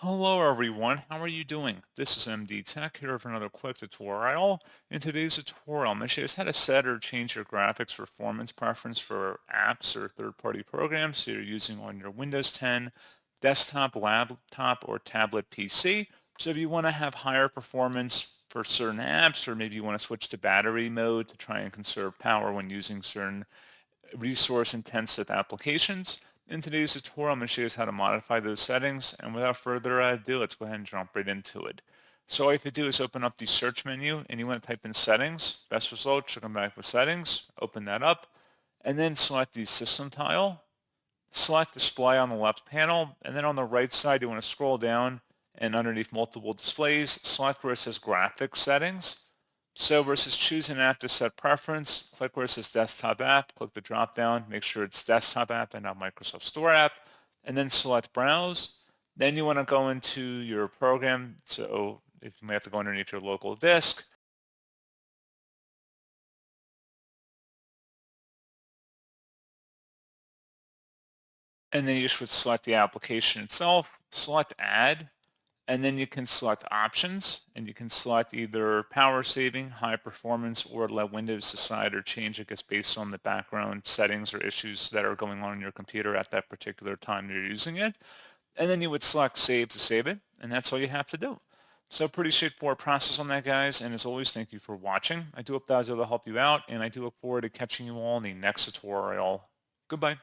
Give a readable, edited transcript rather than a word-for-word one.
Hello everyone, how are you doing? This is MD Tech here for another quick tutorial. In today's tutorial, I'm going to show you how to set or change your graphics performance preference for apps or third-party programs that you're using on your Windows 10 desktop, laptop, or tablet PC. So if you want to have higher performance for certain apps, or maybe you want to switch to battery mode to try and conserve power when using certain resource-intensive applications. In today's tutorial, I'm going to show you how to modify those settings, and without further ado, let's go ahead and jump right into it. So all you have to do is open up the search menu, and you want to type in settings. Best result should come back with settings. Open that up, and then select the system tile. Select display on the left panel, and then on the right side, you want to scroll down, and underneath multiple displays, select where it says graphics settings. So versus choose an app to set preference, click where it says desktop app, click the drop down, make sure it's desktop app and not Microsoft Store app, and then select browse. Then you want to go into your program. So if you may have to go underneath your local disk. And then you just would select the application itself, select add, and then you can select options, and you can select either power saving, high performance, or let Windows decide or change, I guess, based on the background settings or issues that are going on in your computer at that particular time you're using it. And then you would select save to save it, and that's all you have to do. So pretty straightforward process on that, guys. And as always, thank you for watching. I do hope that was able to help you out, and I do look forward to catching you all in the next tutorial. Goodbye.